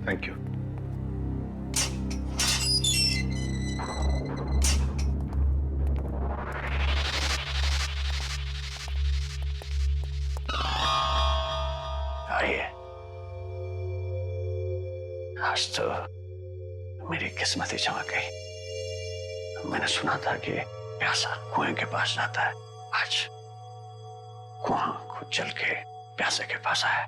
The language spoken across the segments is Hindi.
Thank you. आइए, आज तो मेरी किस्मत ही चमक गई। मैंने सुना था कि प्यासा कुएं के पास जाता है। आज कुआं खुद चल के प्यासे के पास आया।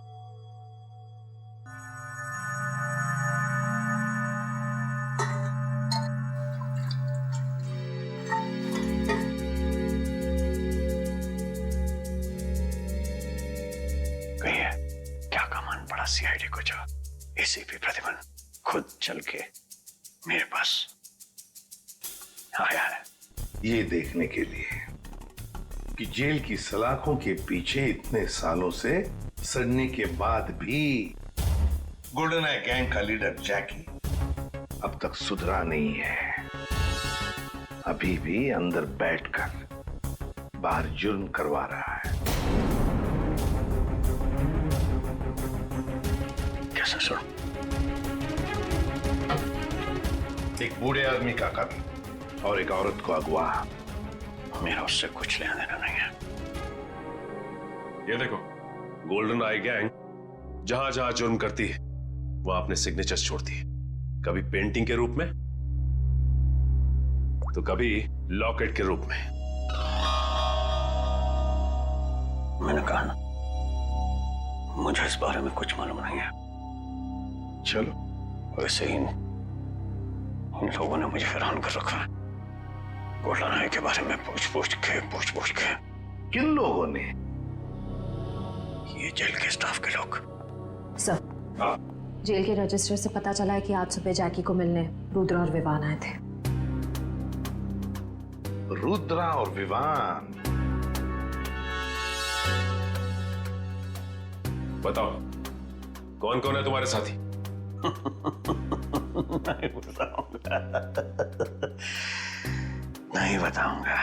कहिए, क्या का मन पड़ा सीआईडी को जो एसीपी प्रतिमन खुद चल के मेरे पास आया है? ये देखने के लिए कि जेल की सलाखों के पीछे इतने सालों से सड़ने के बाद भी गोल्डन आई गैंग का लीडर जैकी अब तक सुधरा नहीं है। अभी भी अंदर बैठकर बाहर जुर्म करवा रहा है। कैसा सुन? एक बूढ़े आदमी का कत्ल और एक औरत को अगवा। मेरा उससे कुछ लेना देना नहीं है। ये देखो, गोल्डन आई गैंग जहां जहां जुर्म करती है वहां अपने सिग्नेचर्स छोड़ती है। कभी पेंटिंग के रूप में तो कभी लॉकेट के रूप में। मैंने कहा ना, मुझे इस बारे में कुछ मालूम नहीं है। चलो, वैसे ही इन लोगों ने मुझे हैरान कर रखा है। गोल्डन आई के बारे में पूछ पूछ के। किन लोगों ने? ये जेल के स्टाफ के लोग। सर, जेल के रजिस्टर से पता चला है कि आज सुबह जैकी को मिलने रुद्र और विवान आए थे। रुद्रा और विवान? बताओ, कौन कौन है तुम्हारे साथी? नहीं बताऊंगा, नहीं बताऊंगा।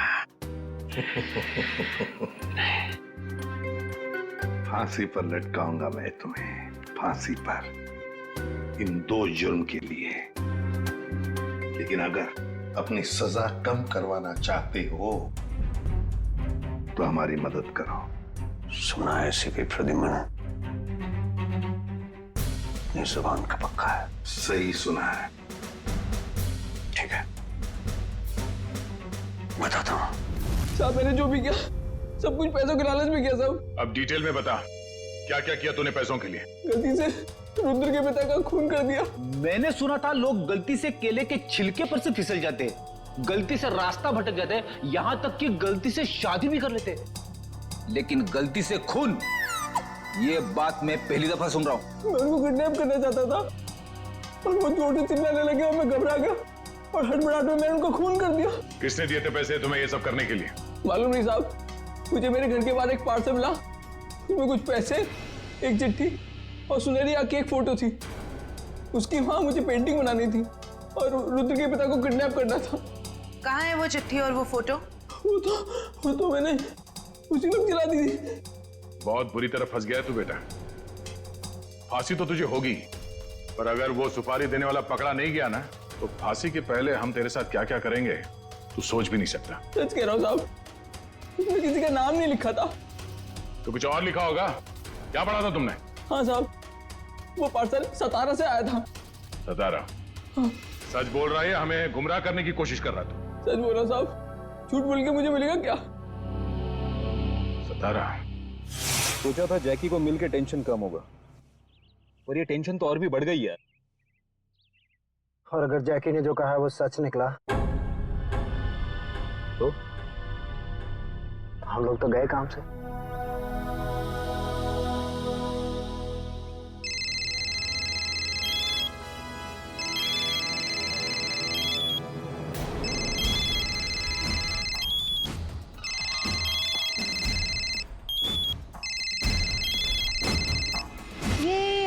फांसी पर लटकाऊंगा मैं तुम्हें, फांसी पर, इन 2 जुर्म के लिए। लेकिन अगर अपनी सजा कम करवाना चाहते हो तो हमारी मदद करो। सुना है एसीपी प्रद्युम्न, ये जुबान का पक्का है। सही सुना है। ठीक है, बताता हूँ। साहब, मैंने जो भी किया सब कुछ पैसों के लालच में किया साहब। अब डिटेल में बता, क्या क्या किया तूने पैसों के लिए? गलती से रुद्र के पिता का खून कर दिया। मैंने सुना था लोग गलती से केले के छिलके पर से फिसल जाते हैं, गलती से रास्ता भटक जाते हैं, यहां तक कि गलती से शादी भी कर लेते हैं। लेकिन गलती से खून, ये बात मैं पहली दफा सुन रहा हूं। मैं उनको किडनैप करना चाहता था और वो जोर से चिल्लाने लगे और मैं घबरा गया और हड़बड़ाहट में मैंने उनको खून कर दिया। किसने दिए थे पैसे तुम्हें ये सब करने के लिए? मालूम नहीं साहब, मुझे मेरे घर के बाहर एक पार्सल मिला, उसमें कुछ पैसे, एक चिट्ठी और सुनहरी आंख की एक फोटो थी। उसकी वहां मुझे पेंटिंग बनानी थी और रुद्र के पिता को किडनैप करना था। कहाँ है वो चिट्ठी और वो फोटो? वो तो मैंने उसी वक्त गिरा दी थी। बहुत बुरी तरह फंस गया है तू बेटा। फांसी तो तुझे होगी, पर अगर वो सुपारी देने वाला पकड़ा नहीं गया ना, तो फांसी के पहले हम तेरे साथ क्या क्या करेंगे तू सोच भी नहीं सकता। सच कह रहा हूँ साहब, उसमें किसी का नाम नहीं लिखा था। तो कुछ और लिखा होगा। क्या पढ़ा था तुमने? हाँ साहब, वो पार्सल सतारा से आया था। सतारा? सच बोल रहा है, हमें गुमराह करने की कोशिश कर रहा था? सच बोल रहा साहब, झूठ बोल के मुझे मिलेगा क्या? सतारा? सोचा था जैकी को मिलके टेंशन कम होगा, और ये टेंशन तो और भी बढ़ गई है। और अगर जैकी ने जो कहा है वो सच निकला तो हम लोग तो गए काम से।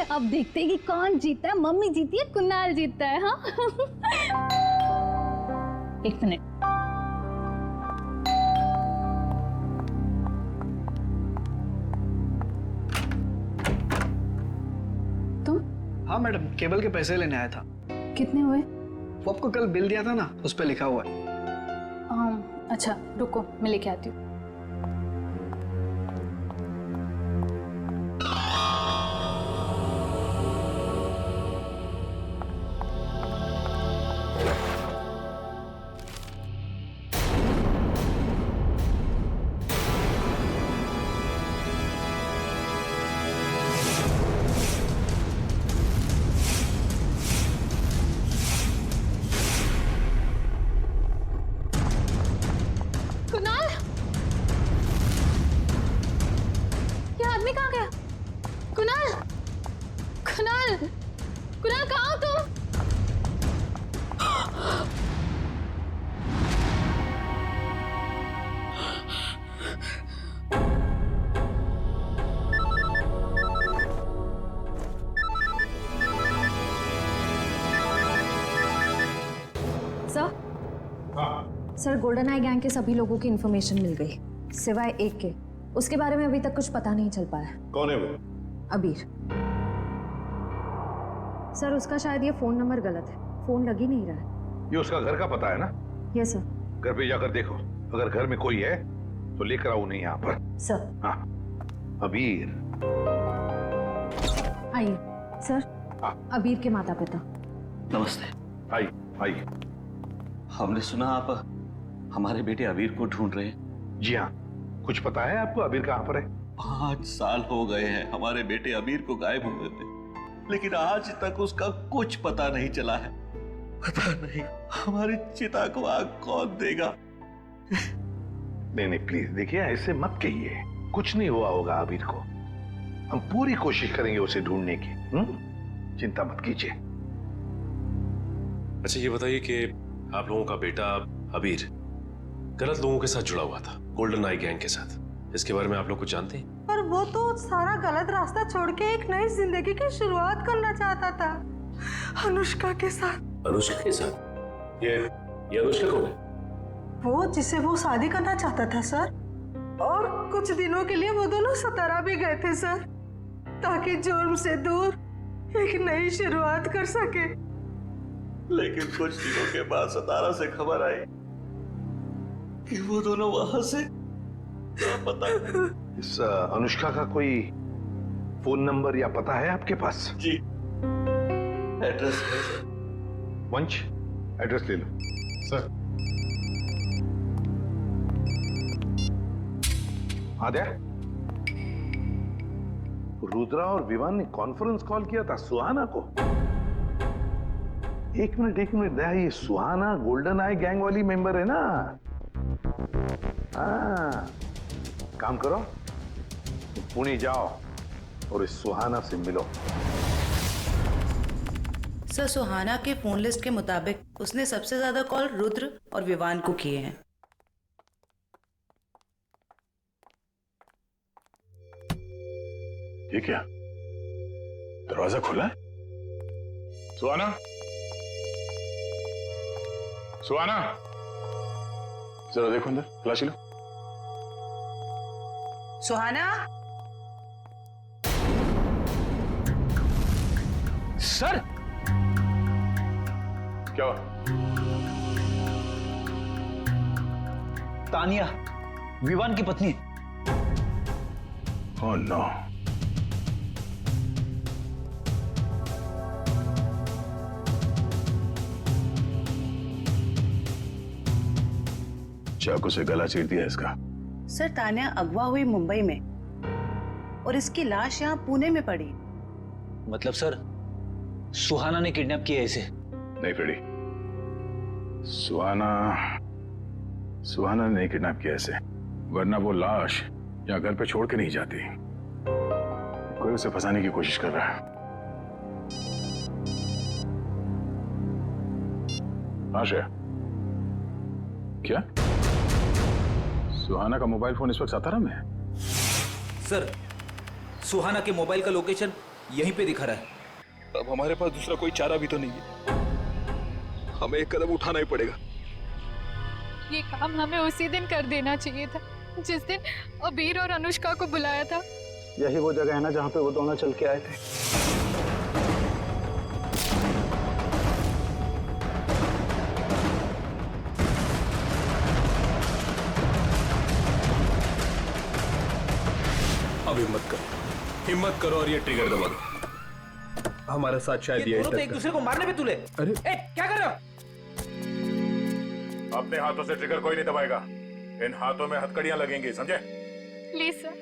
अब देखते हैं कि कौन जीता है, मम्मी जीती है कुणाल जीतता है। हाँ एक मिनट, तुम हाँ मैडम, केबल के पैसे लेने आया था। कितने हुए? वो आपको कल बिल दिया था ना, उस पर लिखा हुआ है। अच्छा रुको, मैं लेके आती हूँ। कुणाल, ये आदमी कहाँ गया? कुणाल, कुणाल, कुणाल कहाँ हो तुम? सर, गोल्डन आई गैंग के सभी लोगों की इंफॉर्मेशन मिल गई, सिवाय एक के। उसके बारे में अभी तक कुछ पता नहीं चल पाया। कौन है वो? अबीर। सर, उसका शायद ये फोन नंबर गलत है, फोन लग ही नहीं रहा है। ये उसका घर का पता है ना? Yes sir. घर पे जाकर देखो, अगर घर में कोई है तो लेकर आओ उन्हें यहाँ पर। सर। हाँ, अबीर। आइए सर। हाँ। अबीर के माता पिता। नमस्ते। आइए आइए। हमने सुना आप हमारे बेटे अबीर को ढूंढ रहे हैं। जी हाँ, कुछ पता है आपको अबीर कहाँ पर है? 5 साल हो गए हैं हमारे बेटे अबीर को गायब हुए थे, लेकिन आज तक उसका कुछ पता नहीं चला है। पता नहीं हमारी चिता को आग कौन देगा। नहीं प्लीज देखिए, ऐसे मत कहिए, कुछ नहीं हुआ होगा अबीर को। हम पूरी कोशिश करेंगे उसे ढूंढने की। चिंता मत कीजिए। अच्छा ये बताइए कि आप लोगों का बेटा अबीर गलत लोगों के साथ जुड़ा हुआ था, गोल्डन आई गैंग के साथ। इसके बारे में आप लोग कुछ जानते हैं? पर वो तो सारा गलत रास्ता छोड़ के एक नई जिंदगी की शुरुआत करना चाहता था, अनुष्का के साथ। अनुष्का के साथ? ये अनुष्का कौन है? वो जिसे वो शादी करना चाहता था सर, और कुछ दिनों के लिए वो दोनों सतारा भी गए थे सर, ताकि जुर्म से दूर एक नई शुरुआत कर सके। लेकिन कुछ दिनों के बाद सतारा से खबर आई कि वो दोनों वहां से पता। इस अनुष्का का कोई फोन नंबर या पता है आपके पास? जी, एड्रेस है सर। वंश, एड्रेस ले लो। सर। आद्या, रुद्रा और विवान ने कॉन्फ्रेंस कॉल किया था सुहाना को। एक मिनट दया, ये सुहाना गोल्डन आई गैंग वाली मेंबर है ना? हाँ, काम करो, पुणे जाओ और इस सुहाना से मिलो। सर, सुहाना के फोन लिस्ट के मुताबिक उसने सबसे ज्यादा कॉल रुद्र और विवान को किए हैं। ये क्या, दरवाजा खुला है? सुहाना, सुहाना, जरा देखो अंदर, तलाशी लो। सुहाना। सर, क्या हुआ? तानिया, विवान की पत्नी। Oh no. चाकू से गला चीर दिया इसका। सर, तानिया अगवा हुई मुंबई में और इसकी लाश यहाँ पुणे में पड़ी। मतलब सर, सुहाना ने किडनैप किया इसे? नहीं फ्रेडी, सुहाना ने नहीं किडनैप किया इसे, वरना वो लाश यहाँ घर पे छोड़ के नहीं जाती। कोई उसे फंसाने की कोशिश कर रहा है। आशा, क्या सुहाना का मोबाइल फोन इस वक्त सातारा में है? सर, सुहाना के मोबाइल का लोकेशन यहीं पे दिखा रहा है। अब हमारे पास दूसरा कोई चारा भी तो नहीं है, हमें एक कदम उठाना ही पड़ेगा। ये काम हमें उसी दिन कर देना चाहिए था, जिस दिन अबीर और अनुष्का को बुलाया था। यही वो जगह है ना जहाँ पे वो दोनों चल के आए थे। हिम्मत करो और ये ट्रिगर दबा दो। हमारे साथ शायद ये एक दूसरे को मारने पे तुले। अरे क्या कर रहे हो? अपने हाथों से ट्रिगर कोई नहीं दबाएगा, इन हाथों में हथकड़ियां लगेंगी, समझे? प्लीज सर,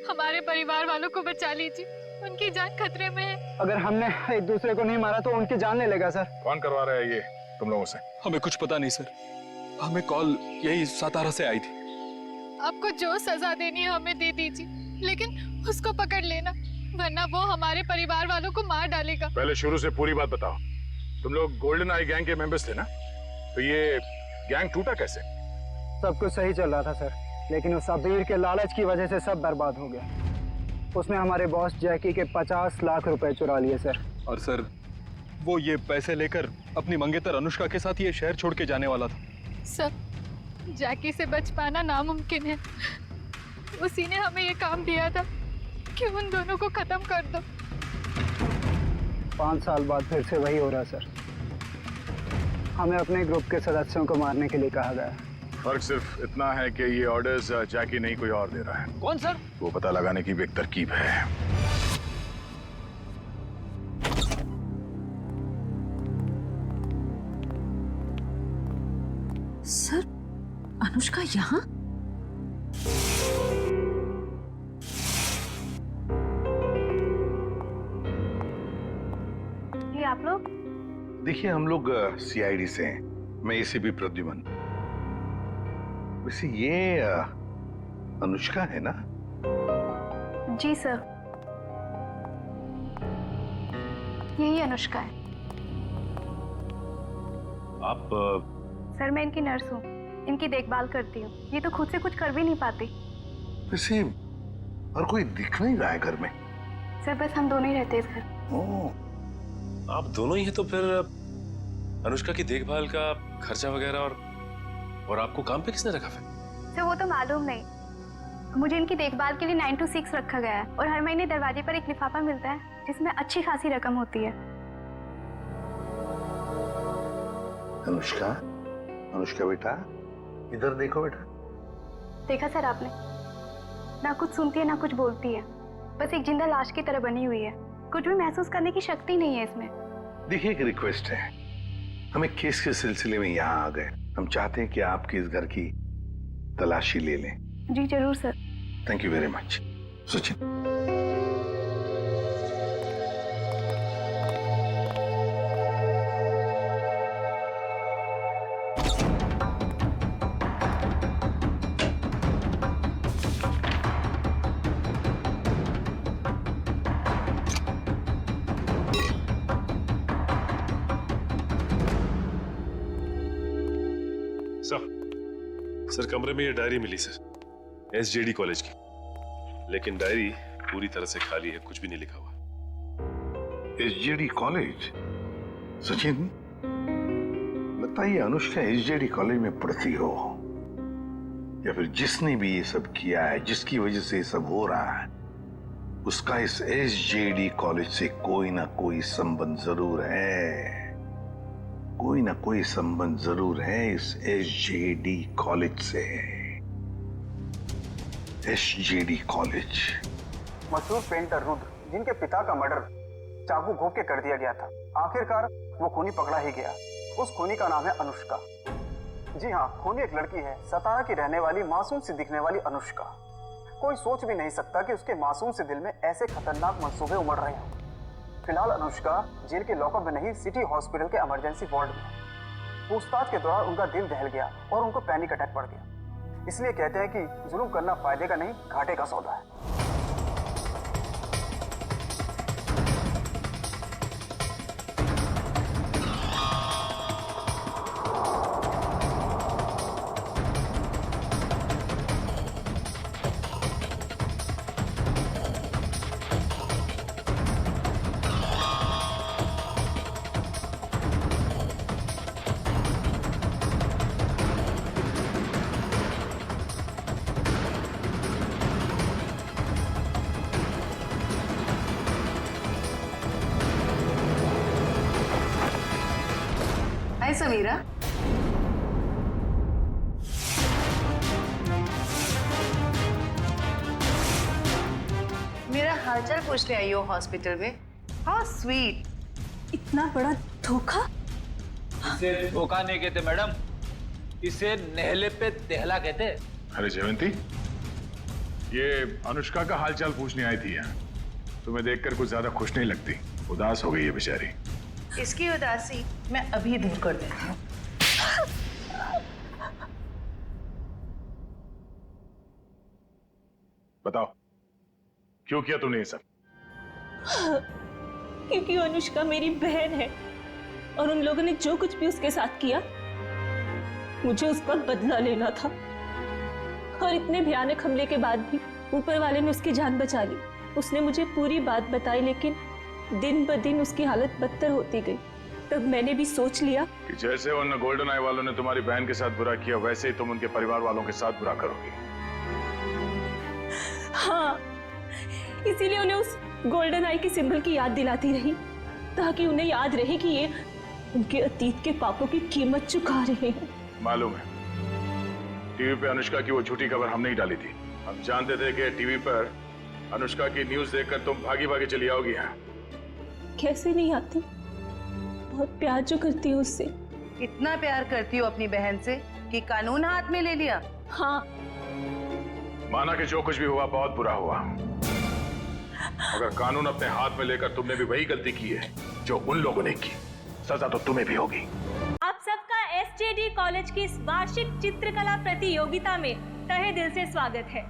हमारे परिवार वालों को बचा लीजिए, उनकी जान खतरे में है। अगर हमने एक दूसरे को नहीं मारा तो उनकी जान ले लेगा सर। कौन करवा रहा है ये तुम लोगों से? हमें कुछ पता नहीं सर, हमें कॉल यही सातारा से आई थी। आपको जो सजा देनी है हमें दे दीजिए, लेकिन उसको पकड़ लेना, वरना वो हमारे परिवार वालों को मार डालेगा। पहले शुरू से पूरी बात बताओ। तुम लोग गोल्डन आई गैंग के मेंबर्स थे ना? तो ये गैंग टूटा कैसे? सब कुछ सही चल रहा था सर, लेकिन उस अबीर के लालच की वजह से सब बर्बाद हो गया। उसने हमारे बॉस जैकी के 50 लाख रुपए चुरा लिए सर। और सर वो ये पैसे लेकर अपनी मंगेतर अनुष्का के साथ ये शहर छोड़ के जाने वाला था। सर, जैकी से बच पाना नामुमकिन है। उसी ने हमें ये काम दिया था कि उन दोनों को खत्म कर दो। 5 साल बाद फिर से वही हो रहा सर। हमें अपने ग्रुप के सदस्यों को मारने के लिए कहा गया। फर्क सिर्फ इतना है कि ये ऑर्डर्स जैकी नहीं कोई और दे रहा है। कौन सर? वो पता लगाने की भी एक तरकीब है। सर, अनुष्का यहाँ? ये आप लोग? देखिए, हम लोग सीआईडी से हैं। मैं एसीपी प्रद्युमन। वैसे ये अनुष्का है ना? जी सर, यही अनुष्का है। आप सर, मैं इनकी नर्स हूँ, इनकी देखभाल करती हूँ। ये तो खुद से कुछ कर भी नहीं पाती। वैसे और कोई दिख नहीं रहा है घर में। सर, बस हम दोनों ही रहते हैं इस घर। ओह, आप दोनों ही हैं, तो फिर अनुष्का की देखभाल का खर्चा वगैरह और आपको काम पे किसने रखा फिर? सर, वो तो मालूम नहीं। मुझे इनकी देखभाल के लिए 9 to 6 रखा गया है और हर महीने दरवाजे पर एक लिफाफा मिलता है जिसमें अच्छी खासी रकम होती है। अनुष्का, अनुष्का बेटा, इधर देखो बेटा। देखा सर आपने? ना कुछ सुनती है ना कुछ बोलती है, बस एक जिंदा लाश की तरह बनी हुई है। कुछ भी महसूस करने की शक्ति नहीं है इसमें। देखिए, एक रिक्वेस्ट है। हम एक केस के सिलसिले में यहाँ आ गए। हम चाहते हैं कि आपके इस घर की तलाशी ले लें। जी जरूर sir. Thank you very much. Sachin, sir, कमरे में ये डायरी मिली सर, एसजेडी कॉलेज की, लेकिन डायरी पूरी तरह से खाली है, कुछ भी नहीं लिखा हुआ। SJD college? सचिन, लगता है ये अनुष्का एसजेडी कॉलेज में पढ़ती हो, या फिर जिसने भी ये सब किया है, जिसकी वजह से ये सब हो रहा है, उसका इस एसजेडी कॉलेज से कोई ना कोई संबंध जरूर है। कोई ना कोई संबंध जरूर है इस एसजेडी कॉलेज से। SJD college. मशहूर पेंटर रुद्र, जिनके पिता का मर्डर चाकू घोंप के कर दिया गया था, आखिरकार वो खूनी पकड़ा ही गया। उस खूनी का नाम है अनुष्का। जी हाँ, खूनी एक लड़की है, सतारा की रहने वाली, मासूम सी दिखने वाली अनुष्का। कोई सोच भी नहीं सकता कि उसके मासूम से दिल में ऐसे खतरनाक मंसूबे उमड़ रहे हैं। फिलहाल अनुष्का जेल के लॉकअप में नहीं, सिटी हॉस्पिटल के इमरजेंसी वार्ड में। पूछताछ के दौरान उनका दिल दहल गया और उनको पैनिक अटैक पड़ गया। इसलिए कहते हैं कि जुल्म करना फायदे का नहीं, घाटे का सौदा है। हाय समीरा। हालचाल पूछने आई हो हॉस्पिटल में? How sweet. इतना बड़ा धोखा। इसे धोखा नहीं कहते मैडम, इसे नहले पे दहला कहते। अरे जयंती, ये अनुष्का का हालचाल पूछने आई थी यहाँ। तुम्हें देखकर कुछ ज्यादा खुश नहीं लगती, उदास हो गई है बेचारी। इसकी उदासी मैं अभी दूर कर देती हूँ। बताओ क्यों किया तुमने ये सब? क्योंकि अनुष्का मेरी बहन है और उन लोगों ने जो कुछ भी उसके साथ किया मुझे उसका बदला लेना था। और इतने भयानक हमले के बाद भी ऊपर वाले ने उसकी जान बचा ली। उसने मुझे पूरी बात बताई, लेकिन दिन ब दिन उसकी हालत बदतर होती गई। तब मैंने भी सोच लिया कि जैसे उन गोल्डन आई वालों ने तुम्हारी बहन के साथ बुरा किया, वैसे ही तुम उनके परिवार वालों के साथ बुरा करोगी। हाँ, इसीलिए उन्हें उस गोल्डन आई के सिंबल की याद दिलाती रही, ताकि उन्हें याद रहे कि ये उनके अतीत के पापों की कीमत चुका रहे हैं। मालूम है, टीवी पे अनुष्का की वो झूठी खबर हमने ही डाली थी। हम जानते थे कि टीवी पर अनुष्का की न्यूज देखकर तुम भागी भागी चली आओगी यहाँ। कैसे नहीं आती, बहुत प्यार जो करती हूँ उससे। इतना प्यार करती हो अपनी बहन से कि कानून हाथ में ले लिया? हाँ। माना कि जो कुछ भी हुआ बहुत बुरा हुआ, मगर कानून अपने हाथ में लेकर तुमने भी वही गलती की है जो उन लोगों ने की। सजा तो तुम्हें भी होगी। आप सबका एसजेडी कॉलेज की इस वार्षिक चित्रकला प्रतियोगिता में तहे दिल से स्वागत है।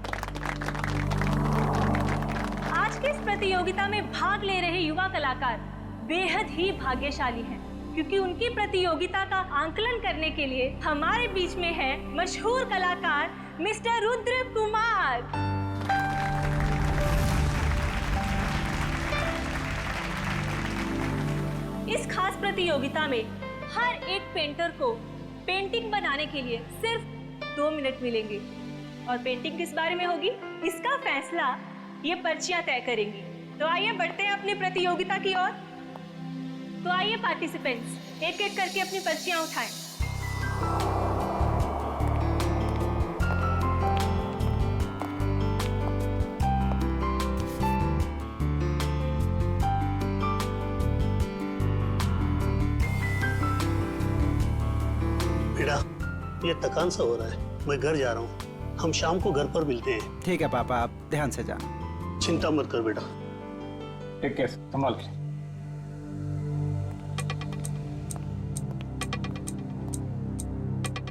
आज की इस प्रतियोगिता में भाग ले रहे युवा कलाकार बेहद ही भाग्यशाली हैं, क्योंकि उनकी प्रतियोगिता का आंकलन करने के लिए हमारे बीच में है मशहूर कलाकार मिस्टर रुद्र कुमार। इस खास प्रतियोगिता में हर एक पेंटर को पेंटिंग बनाने के लिए सिर्फ 2 मिनट मिलेंगे, और पेंटिंग किस बारे में होगी इसका फैसला ये पर्चियां तय करेंगी। तो आइए बढ़ते हैं अपनी प्रतियोगिता की ओर। तो आइए पार्टिसिपेंट्स, एक एक करके अपनी पर्चियां उठाएं। बेटा, ये थकान सा हो रहा है, मैं घर जा रहा हूँ। हम शाम को घर पर मिलते हैं। ठीक है पापा, आप ध्यान से जाना। चिंता मत कर बेटा। टेक केयर, संभाल के।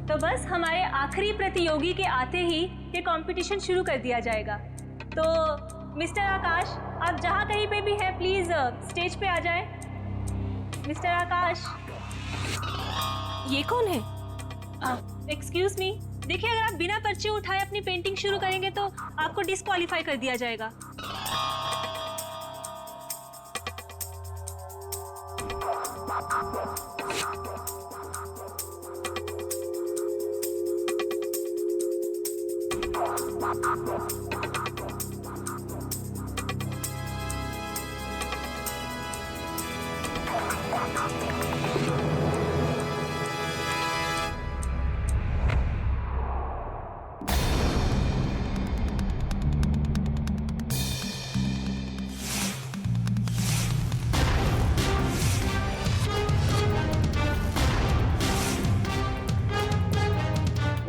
तो बस हमारे आखिरी प्रतियोगी के आते ही ये कंपटीशन शुरू कर दिया जाएगा। तो मिस्टर आकाश, आप जहाँ कहीं पे भी हैं प्लीज स्टेज पे आ जाएं। मिस्टर आकाश। ये कौन है? एक्सक्यूज मी, देखिए अगर आप बिना पर्ची उठाए अपनी पेंटिंग शुरू करेंगे तो आपको डिस्क्वालीफाई कर दिया जाएगा।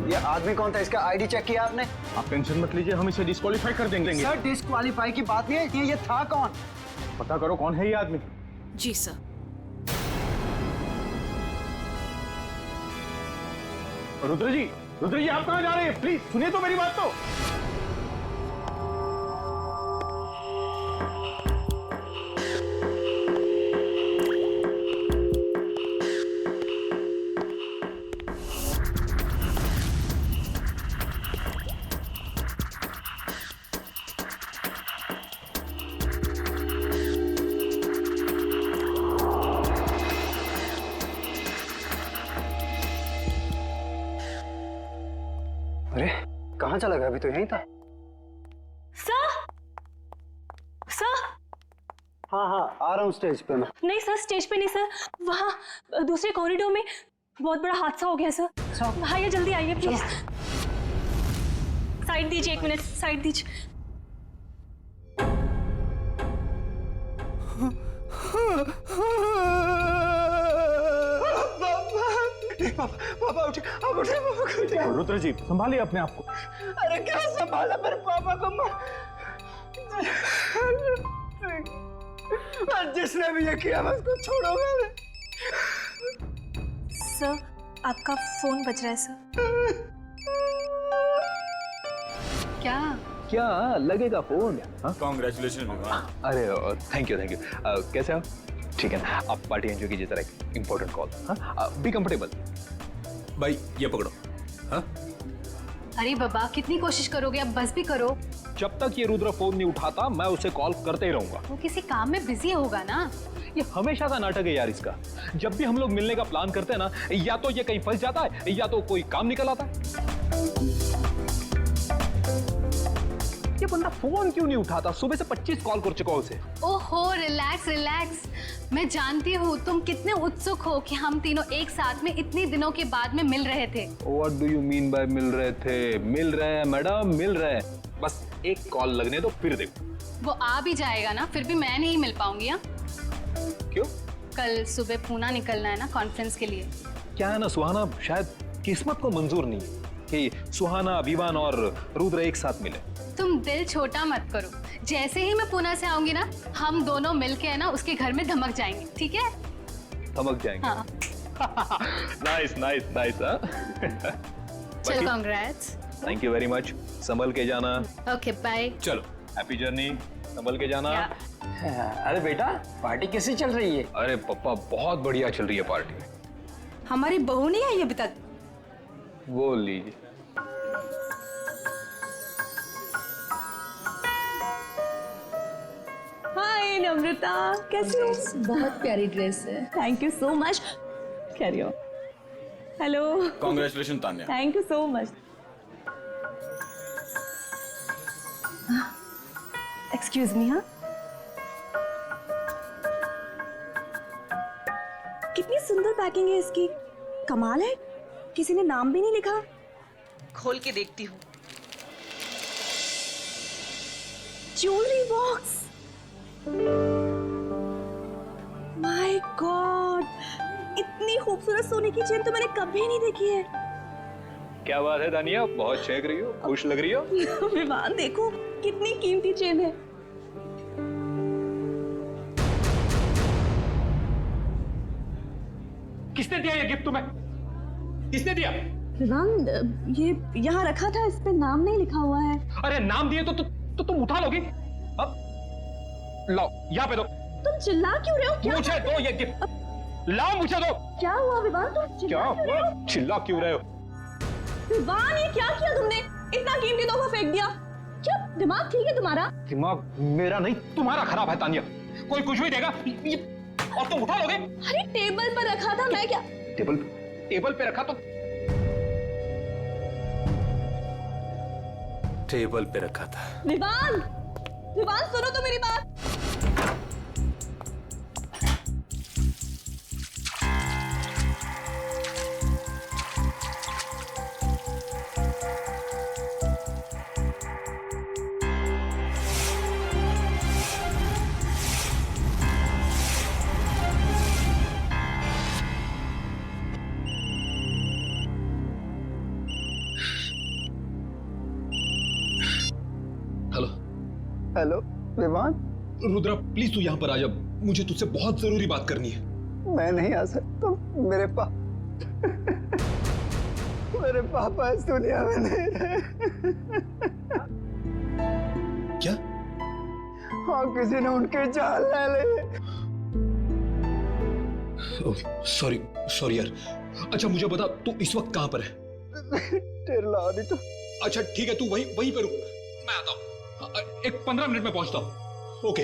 ये आदमी कौन था? इसका आईडी चेक किया आपने? आप टेंशन मत लीजिए, हम इसे डिस्क्वालीफाई कर देंगे। सर, डिस्क्वालीफाई की बात नहीं है, ये था कौन? पता करो कौन है ये आदमी। जी सर। रुद्र जी आप कहाँ जा रहे हैं? प्लीज सुनिए तो मेरी बात तो। अरे कहाँ चला गया? अभी तो यहीं था। सर हाँ, आ रहा हूँ स्टेज पे मैं। नहीं सर, स्टेज पे नहीं सर, वहाँ दूसरे कॉरिडोर में बहुत बड़ा हादसा हो गया सर। आइए जल्दी आइए प्लीज। साइड दीजिए, 1 मिनट साइड दीजिए। पापा उठे, आप उठे, पापा। रुद्र जी संभालिए अपने आप को। अरे क्या संभाला मेरे पापा को, जिसने भी ये किया मैं उसको छोड़ूंगा नहीं। सर आपका फोन बज रहा है सर। क्या लगेगा फोन? कांग्रेचुलेशन। अरे थैंक यू कैसे हो? ठीक है ना, आप पार्टी एंजॉय कीजिए, जरा एक इंपॉर्टेंट कॉल। Be comfortable. भाई ये पकड़ो। हाँ अरे बाबा कितनी कोशिश करोगे, अब बस भी करो। जब तक ये रुद्र फोन नहीं उठाता मैं उसे कॉल करते ही रहूंगा। वो किसी काम में बिजी होगा ना। ये हमेशा का नाटक है यार इसका। जब भी हम लोग मिलने का प्लान करते हैं ना, या तो ये कहीं फंस जाता है या तो कोई काम निकल आता है। ये बंदा फोन क्यों नहीं उठाता? सुबह से 25 कॉल कर चुका उसे। ओहो रिलैक्स रिलैक्स, मैं जानती हूँ तुम कितने उत्सुक हो कि हम तीनों एक साथ में इतने दिनों के बाद में मिल रहे थे। What do you mean by मिल रहे थे? मिल रहे हैं मैडम, मिल रहे हैं। बस एक कॉल लगने दो फिर देखो। वो आ भी जाएगा ना, फिर भी मैं नहीं मिल पाऊंगी। हाँ क्यों? कल सुबह पूना निकलना है ना कॉन्फ्रेंस के लिए। क्या है ना सुहाना, शायद किस्मत को मंजूर नहीं है कि सुहाना, विवान और रुद्र एक साथ मिले। तुम दिल छोटा मत करो, जैसे ही मैं पूना से आऊंगी ना, हम दोनों मिलके है ना उसके घर में धमक जाएंगे, ठीक है? धमक जाएंगे। हाँ। Nice nice nice. चल congrats. Thank you very much. संभल के जाना। Okay bye. चलो हैप्पी जर्नी, संभल के जाना। अरे बेटा पार्टी कैसी चल रही है? अरे पापा बहुत बढ़िया चल रही है पार्टी। हमारी बहू नहीं आई अभी तक। बोल लीजिए। हाय नम्रता, कैसी हो? बहुत प्यारी ड्रेस है। Thank you so much. Carry on. Hello. Congratulation Tanya. Thank you so much. Excuse me. हाँ कितनी सुंदर पैकिंग है इसकी, कमाल है। किसी ने नाम भी नहीं लिखा। खोल के देखती हूँ। ज्वेलरी बॉक्स, माय गॉड, इतनी खूबसूरत सोने की चेन तो मैंने कभी नहीं देखी है। क्या बात है दानिया, बहुत चहक रही हो, खुश लग रही हो। विवान देखो कितनी कीमती चेन है। किसने दिया ये गिफ्ट तुम्हें? किसने दिया? विवान ये यहाँ रखा था, इस पे नाम नहीं लिखा हुआ है। अरे नाम दिए तो तुम उठा लोगी। अब लाओ यहाँ पे दो। तुम चिल्ला क्यों रहे हो? क्या मुझे दो ये गिफ्ट, लाओ मुझे दो। क्या हुआ विवान, तुम क्या हुआ? चिल्ला क्यों रहे हो? विवान ये क्या किया तुमने? इतना कीमती तोहफा फेंक दिया। क्या दिमाग ठीक है तुम्हारा? दिमाग मेरा नहीं तुम्हारा खराब है तानिया। कोई कुछ भी देगा और तुम उठा लोगे। अरे टेबल पर रखा था, मैं क्या? टेबल पे रखा तो टेबल पे रखा था। विवान विवान सुनो तो मेरी बात। हेलो विवान। रुद्रा प्लीज तू यहाँ पर आ जा, मुझे तुझसे बहुत जरूरी बात करनी है। मैं नहीं आ सकता, मेरे पापा इस दुनिया में नहीं रहे। क्या? हाँ किसी ने उनके जान ले ली। सॉरी यार। अच्छा मुझे बता तू इस वक्त कहाँ पर है? तो। अच्छा ठीक है, तू वहीं पे रुक, मैं आता हूँ। एक 15 मिनट में पहुंचता हूँ। ओके।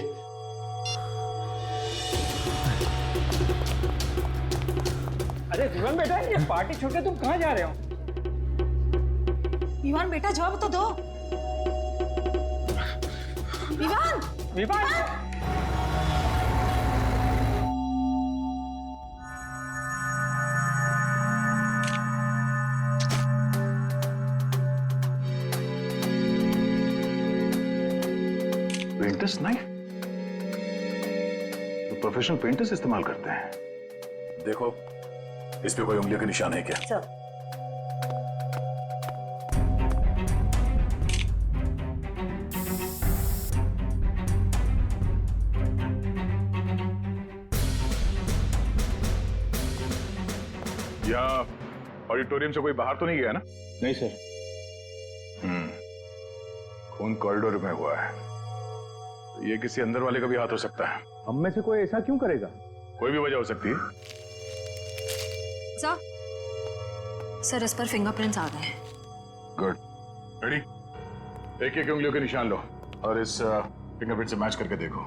अरे विवान बेटा, ये पार्टी छोड़ के तुम कहाँ जा रहे हो? विवान बेटा जवाब तो दो। Vivaan Vivaan This knife? तो प्रोफेशनल पेंटर्स इस्तेमाल करते हैं। देखो, इस पे कोई उंगलियों के निशान है क्या? सर या ऑडिटोरियम से कोई बाहर तो नहीं गया ना? नहीं सर। खून कॉरिडोर में हुआ है, तो ये किसी अंदर वाले का भी हाथ हो सकता है। हम में से कोई ऐसा क्यों करेगा? कोई भी वजह हो सकती है। सर इस पर फिंगरप्रिंट्स आ गए हैं। Good, ready? एक एक उंगलियों के निशान लो और इस फिंगरप्रिंट से मैच करके देखो।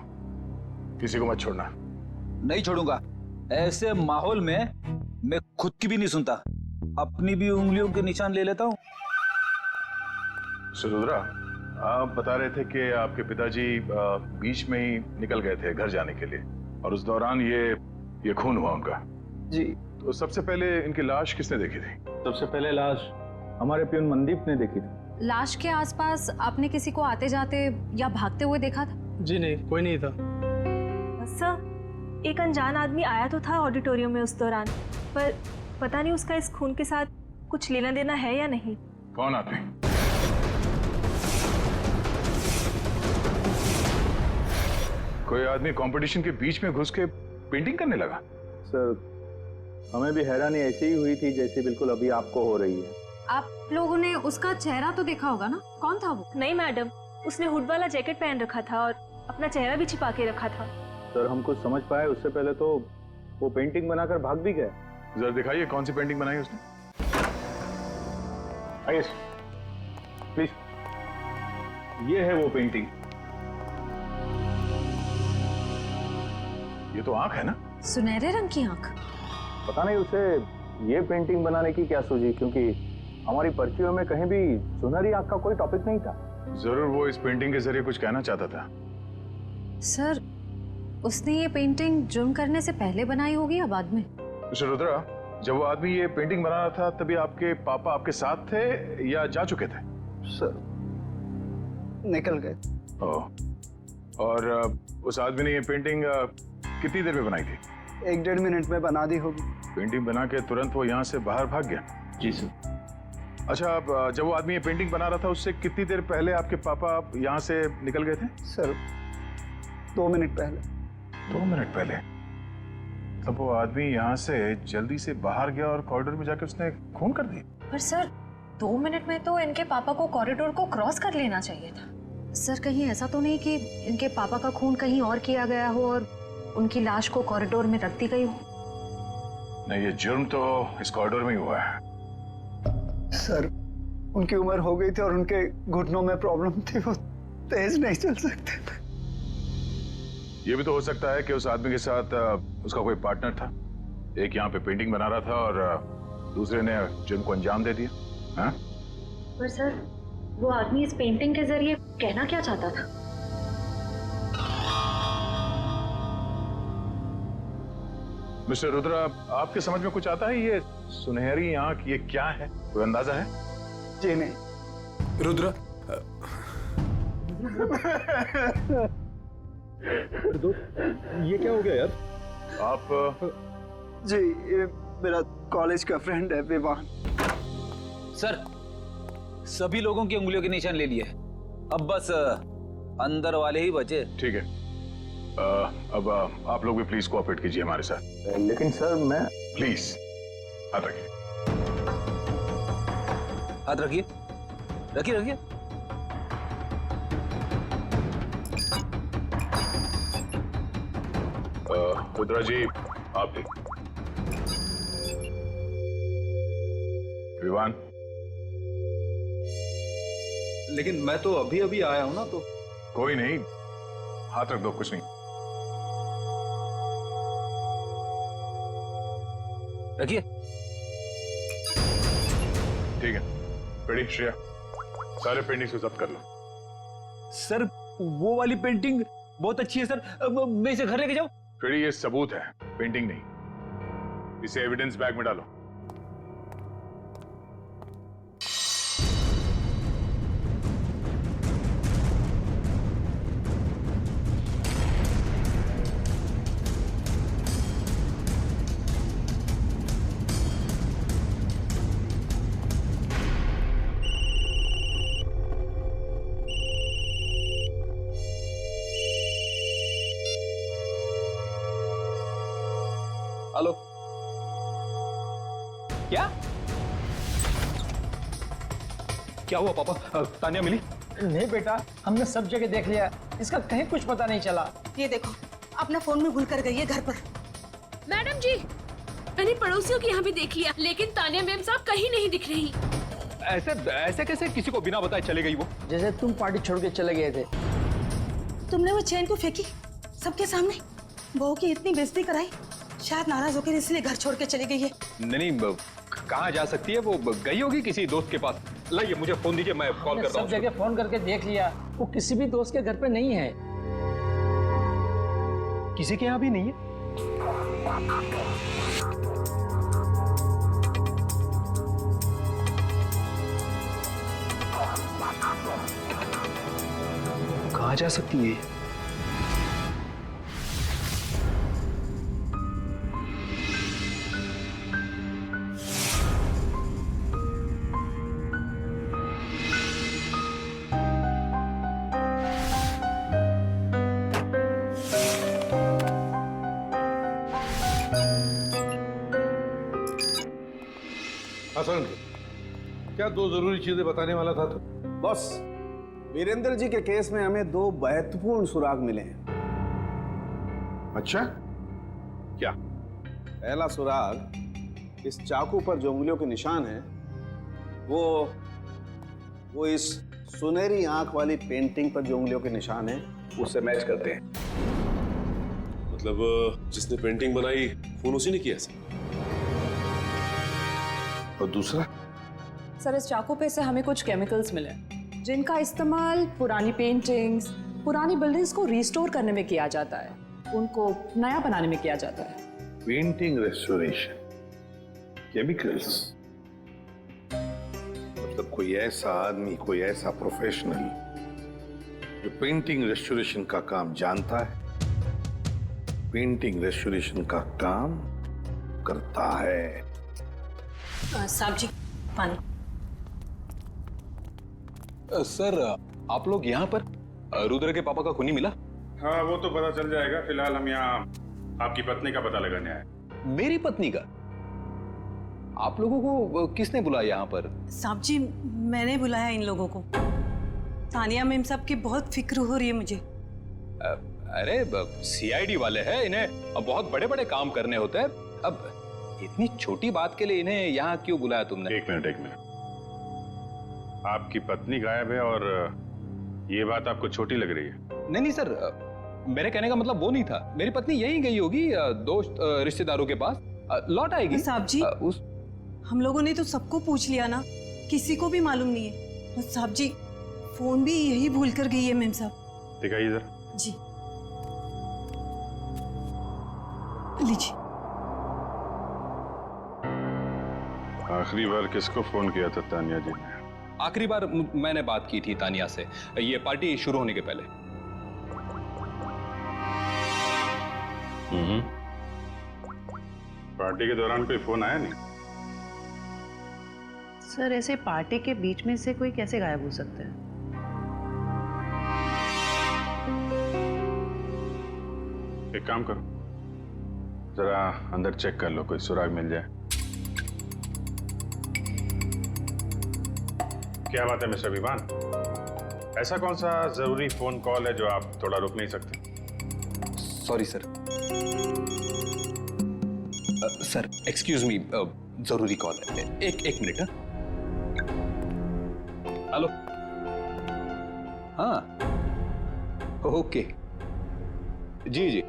किसी को मत छोड़ना। नहीं छोड़ूंगा। ऐसे माहौल में मैं खुद की भी नहीं सुनता, अपनी भी उंगलियों के निशान ले लेता हूँ। रुद्रा, आप बता रहे थे कि आपके पिताजी बीच में ही निकल गए थे घर जाने के लिए, और उस दौरान ये खून हुआ उनका। जी। तो सबसे पहले इनकी लाश किसने देखी थी? सबसे पहले लाश हमारे प्यून मनदीप ने देखी थी। लाश के आसपास आपने किसी को आते जाते या भागते हुए देखा था? जी नहीं, कोई नहीं था। सर, एक अनजान आदमी आया तो था ऑडिटोरियम में उस दौरान, पर पता नहीं उसका इस खून के साथ कुछ लेना देना है या नहीं। कौन आदमी? कोई आदमी कंपटीशन के बीच में घुस के पेंटिंग करने लगा? सर, हमें भी हैरानी ऐसी ही हुई थी जैसी बिल्कुल अभी आपको हो रही है। आप लोगों ने उसका चेहरा तो देखा होगा ना, कौन था वो? नहीं मैडम, उसने हुड वाला जैकेट पहन रखा था और अपना चेहरा भी छिपा के रखा था। सर, हम कुछ समझ पाए उससे पहले तो वो पेंटिंग बनाकर भाग भी गया। जरा दिखाइए कौन सी पेंटिंग बनाई उसने। आइए प्लीज। ये है वो पेंटिंग। ये तो आंख है ना? सुनहरे रंग की आंख। पता नहीं उसे ये पेंटिंग बनाने की क्या सूझी, क्योंकि हमारी पर्चियों में कहीं भी सुनहरी आंख का कोई टॉपिक नहीं था। जरूर वो इस पेंटिंग के जरिए कुछ कहना चाहता था। सर, उसने ये पेंटिंग जुर्म करने से पहले बनाई होगी या बाद में? मिस्टर रुद्रा, जब वो आदमी ये पेंटिंग बना रहा था तभी आपके पापा आपके साथ थे या जा चुके थे? सर, निकल गए। और उस आदमी ने ये पेंटिंग कितनी देर में बनाई थी? 1-1.5 मिनट में बना दी होगी। पेंटिंग बना के तुरंत वो यहाँ से बाहर भाग गया? जी सर। अच्छा, अब जब वो आदमी ये पेंटिंग बना रहा था उससे कितनी देर पहले आपके पापा यहाँ से निकल गए थे? सर, 2 मिनट पहले। 2 मिनट पहले? तब वो आदमी यहाँ से जल्दी से बाहर गया और कॉरिडोर में जाके उसने खून कर दी। पर सर, 2 मिनट में तो इनके पापा को कॉरिडोर को क्रॉस कर लेना चाहिए था। सर, कहीं ऐसा तो नहीं कि इनके पापा का खून कहीं और किया गया हो और उनकी लाश को कॉरिडोर में रख दी गई हो? नहीं, ये जुर्म तो इस कॉरिडोर में ही हुआ है। सर, उनकी उम्र हो गई थी और उनके घुटनों में प्रॉब्लम थी, वो तेज नहीं चल सकते। ये भी तो हो सकता है कि उस आदमी के साथ उसका कोई पार्टनर था। एक यहाँ पे पेंटिंग बना रहा था और दूसरे ने जुर्म को अंजाम दे दिया। हाँ? पर सर, वो आदमी इस पेंटिंग के जरिए कहना क्या चाहता था? मिस्टर रुद्रा, आपके समझ में कुछ आता है? ये सुनहरी आंख, ये क्या है? कोई अंदाजा है? जी नहीं। रुद्रा, ये क्या हो गया यार? आप? जी, ये मेरा कॉलेज का फ्रेंड है, विवान। सर, सभी लोगों की उंगलियों के निशान ले लिए, अब बस अंदर वाले ही बचे। ठीक है, अब आप लोग भी प्लीज कोऑपरेट कीजिए हमारे साथ। लेकिन सर, मैं प्लीज हाथ रखिए। हाथ रखिए, रखिए रखिए। रुद्रा जी, आप भी। विवान, लेकिन मैं तो अभी अभी आया हूं ना, तो कोई नहीं, हाथ रख दो, कुछ नहीं। रखिए। ठीक है, रेडी श्रेया, सारे पेंटिंग्स को जब्त कर लो। सर, वो वाली पेंटिंग बहुत अच्छी है सर, मैं इसे घर लेके जाऊं? रेडी, ये सबूत है, पेंटिंग नहीं। इसे एविडेंस बैग में डालो। हेलो, क्या क्या हुआ पापा? तानिया मिली? नहीं बेटा, हमने सब जगह देख लिया, इसका कहीं कुछ पता नहीं चला। ये देखो, अपना फोन में भूल कर गई है घर पर। मैडम जी, मैंने पड़ोसियों के यहाँ भी देख लिया, लेकिन तानिया मैम साहब कहीं नहीं दिख रही। ऐसे ऐसे कैसे किसी को बिना बताए चले गई वो? जैसे तुम पार्टी छोड़ के चले गए थे। तुमने वो चेन को फेंकी सबके सामने, बहू की इतनी बेइज्जती कराई, शायद नाराज होकर इसलिए घर छोड़ के चली गई है। नहीं, कहाँ जा सकती है वो? गई होगी किसी दोस्त के पास। लाइए मुझे फोन दीजिए, मैं कॉल करता हूँ। सब जगह फोन करके देख लिया, वो किसी भी दोस्त के घर पे नहीं है। किसी के यहाँ भी नहीं है? कहाँ जा सकती है? हसन, क्या दो जरूरी चीजें बताने वाला था तू? बॉस, वीरेंद्र जी के केस में हमें दो महत्वपूर्ण सुराग मिले हैं। अच्छा, क्या? पहला सुराग, इस चाकू पर जो उंगलियों के निशान हैं, वो इस सुनहरी आंख वाली पेंटिंग पर जो उंगलियों के निशान हैं, उससे मैच करते हैं। मतलब जिसने पेंटिंग बनाई खून उसी ने किया ऐसा? और दूसरा? सर, इस चाकू पे से हमें कुछ केमिकल्स मिले जिनका इस्तेमाल पुरानी पेंटिंग्स, पुरानी बिल्डिंग्स को रिस्टोर करने में किया जाता है, उनको नया बनाने में किया जाता है। पेंटिंग रेस्टोरेशन, केमिकल्स, मतलब कोई ऐसा आदमी, कोई ऐसा प्रोफेशनल जो पेंटिंग रेस्टोरेशन का काम जानता है, पेंटिंग रेस्टोरेशन का काम करता है। साहब जी, पानी। सर, आप लोग यहाँ पर? रुद्र के पापा का खूनी मिला? हाँ, वो तो पता चल जाएगा। फिलहाल हम यहाँ आपकी पत्नी का पता लगाने आए। मेरी पत्नी का? आप लोगों को किसने बुलाया यहाँ पर? साहब जी, मैंने बुलाया इन लोगों को। तानिया मैम साहब की बहुत फिक्र हो रही है मुझे। अरे सीआईडी वाले हैं, इन्हें अब बहुत बड़े बड़े काम करने होते हैं। अब इतनी छोटी बात के लिए इन्हें यहाँ क्यों बुलाया तुमने? एक मिनट। आपकी पत्नी गायब है और ये बात आपको छोटी लग रही है? नहीं सर, मेरे कहने का मतलब वो नहीं था। मेरी पत्नी यहीं गई होगी दोस्त रिश्तेदारों के पास, लौट आएगी। साहब जी, हम लोगों ने तो सबको पूछ लिया ना, किसी को भी मालूम नहीं है। और साहब जी, फोन भी यही भूल कर गई है मैम साहब। दिखाइए जरा। जी लीजिए। आखिरी बार किसको फोन किया था तानिया जी ने? आखिरी बार मैंने बात की थी तानिया से, ये पार्टी शुरू होने के पहले। पार्टी के दौरान कोई फोन आया नहीं? सर, ऐसे पार्टी के बीच में से कोई कैसे गायब हो सकता है? एक काम करो, जरा अंदर चेक कर लो, कोई सुराग मिल जाए। क्या बात है मिस्टर विवान, ऐसा कौन सा जरूरी फोन कॉल है जो आप थोड़ा रुक नहीं सकते? Sorry sir. Sir excuse me, जरूरी कॉल है। एक मिनट। हेलो। हाँ, ओके, जी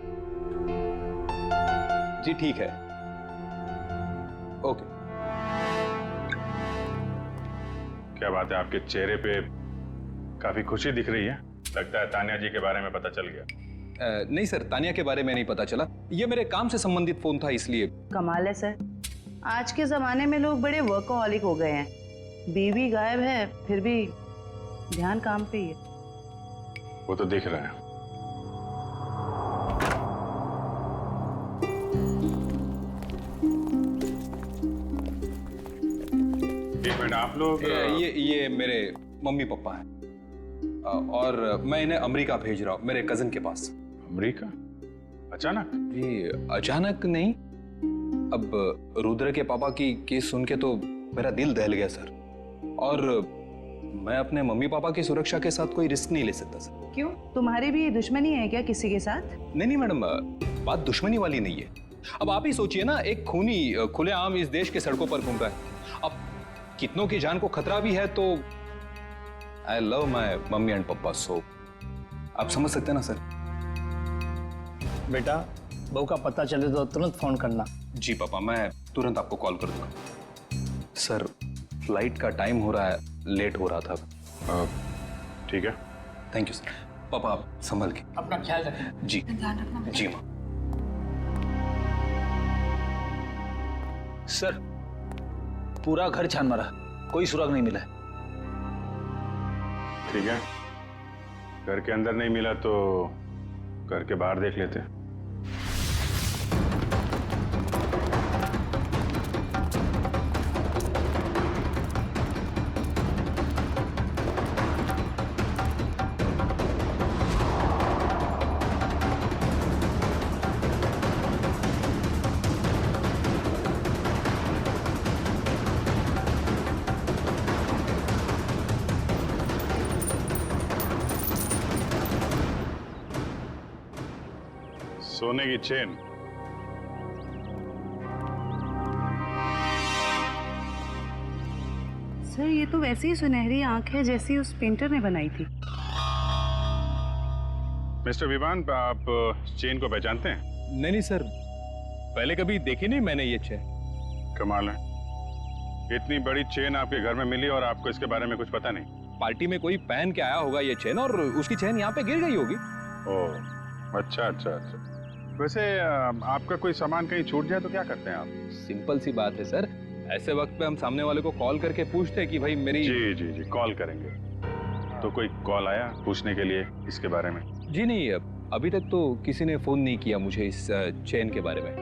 ठीक है, ओके। क्या बात है, आपके चेहरे पे काफी खुशी दिख रही है। लगता है तानिया जी के बारे में पता चल गया। नहीं सर, तानिया के बारे में नहीं पता चला। ये मेरे काम से संबंधित फोन था, इसलिए। कमाल है सर, आज के जमाने में लोग बड़े वर्कहॉलिक हो गए हैं। बीवी गायब है, फिर भी ध्यान काम पे ही है। वो तो दिख रहा है। एक मिनट, आप लोग? ये मेरे मम्मी पापा हैं और मैं इन्हें अमेरिका भेज रहा हूँ, मेरे कजिन के पास। अमेरिका? अचानक? जी अचानक नहीं, अब रुद्र के पापा की केस सुन के तो मेरा दिल दहल गया सर, और मैं अपने मम्मी पापा की सुरक्षा के साथ कोई रिस्क नहीं ले सकता सर। क्यों, तुम्हारी भी दुश्मनी है क्या किसी के साथ? नहीं मैडम, बात दुश्मनी वाली नहीं है। अब आप ही सोचिए ना, एक खूनी खुलेआम इस देश के सड़कों पर घूम रहा है, अब कितनों की जान को खतरा भी है, तो I love my mummy and पापा, सो आप समझ सकते हैं ना सर। बेटा, बहू का पता चले तो तुरंत फोन करना। जी पापा, मैं तुरंत आपको कॉल कर दूंगा। सर फ्लाइट का टाइम हो रहा है, लेट हो रहा था। ठीक है, थैंक यू सर। पापा आप संभल के अपना ख्याल रखें। जी जी माँ। सर पूरा घर छान मारा, कोई सुराग नहीं मिला। ठीक है, घर के अंदर नहीं मिला तो घर के बाहर देख लेते हैं। सोने की चेन। सर ये तो वैसी ही सुनहरी आंख है जैसी उस पेंटर ने बनाई थी। मिस्टर विवान, आप चेन को पहचानते हैं? नहीं सर, पहले कभी देखी नहीं मैंने ये चेन। कमाल है, इतनी बड़ी चेन आपके घर में मिली और आपको इसके बारे में कुछ पता नहीं? पार्टी में कोई पहन के आया होगा ये चेन, और उसकी चेन यहाँ पे गिर गई होगी। ओह, अच्छा अच्छा अच्छा। वैसे आपका कोई सामान कहीं छूट जाए तो क्या करते हैं आप? सिंपल सी बात है सर, ऐसे वक्त पे हम सामने वाले को कॉल करके पूछते हैं कि भाई मेरी। जी जी जी, कॉल करेंगे। तो कोई कॉल आया पूछने के लिए इसके बारे में? जी नहीं, अभी तक तो किसी ने फोन नहीं किया मुझे इस चेन के बारे में,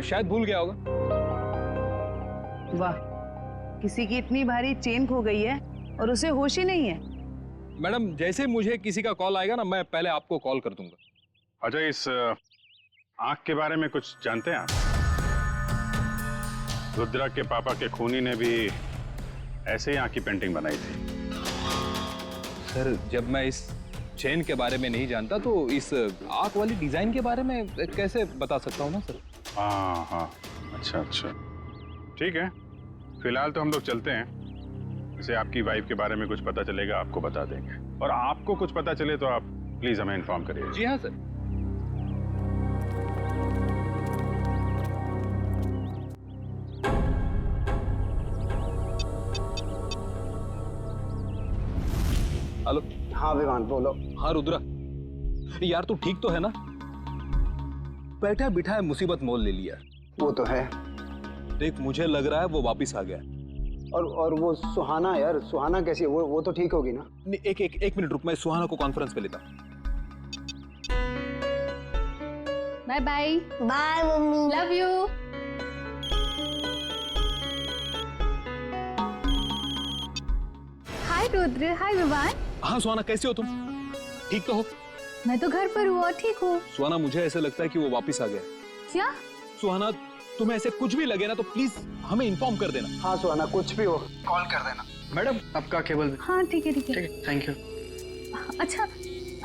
शायद भूल गया होगा। वाह, किसी की इतनी भारी चेन खो गई है और उसे होश ही नहीं है। मैडम, जैसे मुझे किसी का कॉल आएगा ना, मैं पहले आपको कॉल कर दूंगा। अच्छा, इस आंख के बारे में कुछ जानते हैं आप? रुद्रा के पापा के खूनी ने भी ऐसे ही आंख की पेंटिंग बनाई थी। सर जब मैं इस चेन के बारे में नहीं जानता तो इस आंख वाली डिजाइन के बारे में कैसे बता सकता हूँ ना सर। हाँ हाँ, अच्छा अच्छा, ठीक है। फिलहाल तो हम लोग चलते हैं। जैसे आपकी वाइफ के बारे में कुछ पता चलेगा आपको बता देंगे, और आपको कुछ पता चले तो आप प्लीज हमें इन्फॉर्म करिए। जी हाँ सर। हेलो। हाँ विवान, बोलो। हाँ रुद्रा, यार तू ठीक तो है ना? बैठा बिठाए मुसीबत मोल ले लिया। वो तो है। देख, मुझे लग रहा है वो वापिस आ गया। और वो सुहाना, यार सुहाना कैसी है? वो तो ठीक होगी ना? एक मिनट रुक, मैं सुहाना को कॉन्फ्रेंस पे लेता। Bye bye. Bye mummy, love you. Hi Rudra, hi Vivaan. हाँ सुहाना, कैसे हो तुम? ठीक तो हो? मैं तो घर पर हूँ और ठीक हूँ। सुहाना, मुझे ऐसा लगता है कि वो वापिस आ गया। क्या? सुहाना, तुम्हें ऐसे कुछ भी लगे ना तो प्लीज हमें इन्फॉर्म कर देना। हाँ सुहाना, कुछ भी हो कॉल कर देना। मैडम, आपका केबल। हाँ ठीक है ठीक है। Thank you. अच्छा,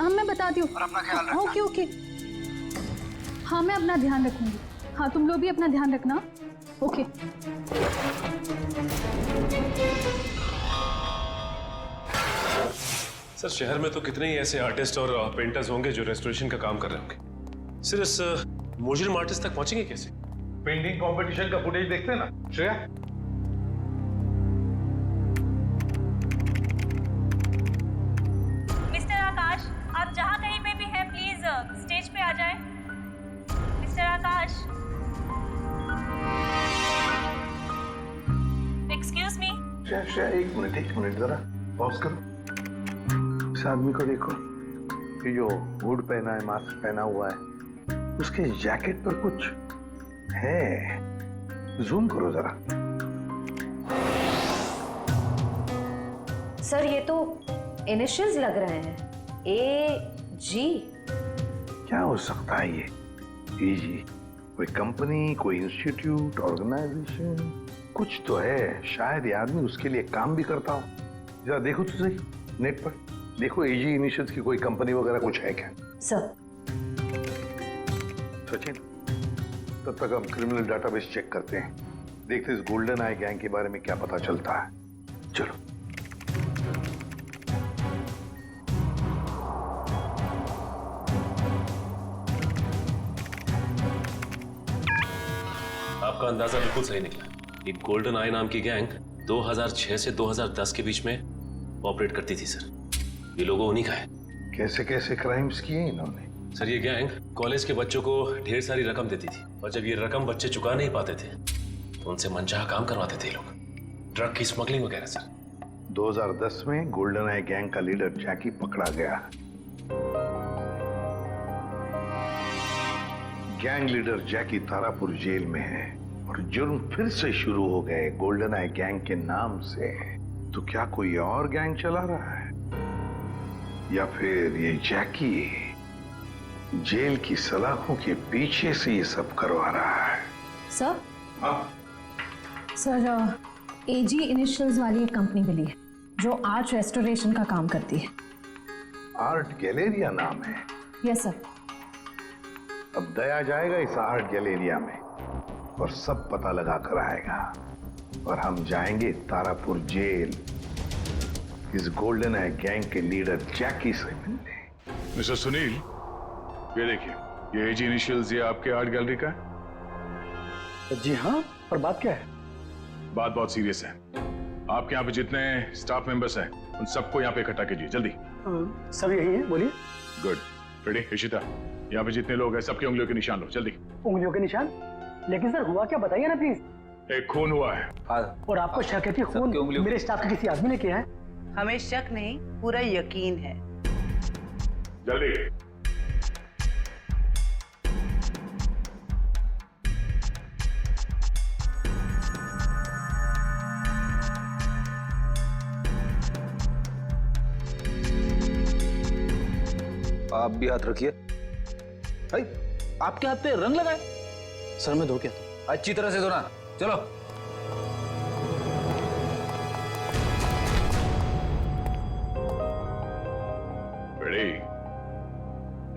हाँ मैं बताती हूँ। और अपना ख्याल रखना। Okay okay. हाँ मैं अपना ध्यान रखूंगी। हाँ तुम लोग भी अपना ध्यान रखना। ओके। सर शहर में तो कितने ही ऐसे आर्टिस्ट और पेंटर्स होंगे जो रेस्टोरेशन का काम कर रहे होंगे। सर इस मुजरिम आर्टिस्ट तक पहुंचेंगे कैसे? पेंटिंग कंपटीशन का फुटेज देखते हैं ना श्रेया? मिस्टर आकाश, आप जहाँ कहीं पे भी हैं प्लीज स्टेज पे आ जाएं। मिस्टर आकाश, एक्सक्यूज मी। श्रेया, एक मिनट जरा पॉज करो। इस आदमी को देखो, ये जो हुड पहना है, मास्क पहना हुआ है, उसके जैकेट पर कुछ है। जूम करो जरा। सर ये तो इनिशियल्स लग रहे हैं, AG। क्या हो सकता है ये? AG? कोई कंपनी, कोई इंस्टीट्यूट, ऑर्गेनाइजेशन, कुछ तो है। शायद ये आदमी उसके लिए काम भी करता हो। जरा देखो तो सही नेट पर, देखो एजी इनिशियल्स की कोई कंपनी वगैरह कुछ है क्या? सर सचिन, तब तक हम क्रिमिनल डाटाबेस चेक करते हैं, देखते हैं इस गोल्डन आई गैंग के बारे में क्या पता चलता है। चलो। आपका अंदाजा बिल्कुल सही निकला। ये गोल्डन आई नाम की गैंग 2006 से 2010 के बीच में ऑपरेट करती थी सर। ये लोगों उन्हीं का है। कैसे कैसे क्राइम्स किए इन्होंने? सर ये गैंग कॉलेज के बच्चों को ढेर सारी रकम देती थी और जब ये रकम बच्चे चुका नहीं पाते थे तो उनसे मनचाहा काम करवाते थे लोग, ड्रग की स्मगलिंग वगैरह सर। 2010 में गोल्डन आई गैंग का लीडर जैकी पकड़ा गया। गैंग लीडर जैकी तारापुर जेल में है और जुर्म फिर से शुरू हो गए गोल्डन आई गैंग के नाम से। तो क्या कोई और गैंग चला रहा है या फिर ये जैकी जेल की सलाखों के पीछे से ये सब करवा रहा है? सर, हाँ? सर एजी इनिशियल्स वाली एक कंपनी मिली है जो आर्ट रेस्टोरेशन का काम करती है। आर्ट गैलेरिया नाम है? Yes sir. अब दया जाएगा इस आर्ट गैलेरिया में और सब पता लगा कर आएगा और हम जाएंगे तारापुर जेल इस गोल्डन आई गैंग के लीडर जैकी से मिलने। मिस्टर सुनील, ये देखिए, ये एजी इनिशियल्स ये आपके आर्ट गैलरी का है? जी हाँ, पर बात क्या है? बात बहुत सीरियस है। आपके यहाँ पे जितने स्टाफ मेंबर्स हैं उन सबको यहाँ पे इकट्ठा कीजिए जल्दी। सब यही है, बोलिए। गुड। रेडी? इशिता, यहाँ पे जितने लोग हैं सबकी उंगलियों के निशान लो जल्दी। उंगलियों के निशान? लेकिन सर हुआ क्या, बताइए ना प्लीज। एक खून हुआ है। और आपको शक है कि खून मेरे स्टाफ के किसी आदमी ने किया है? हमें शक नहीं, पूरा यकीन है। जल्दी। आप भी हाथ रखिए। भाई, आपके हाथ पे रंग लगाए? सर मैं धो के आता हूं। अच्छी तरह से धोना। चलो।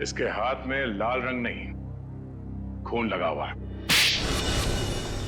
इसके हाथ में लाल रंग नहीं, खून लगा हुआ है।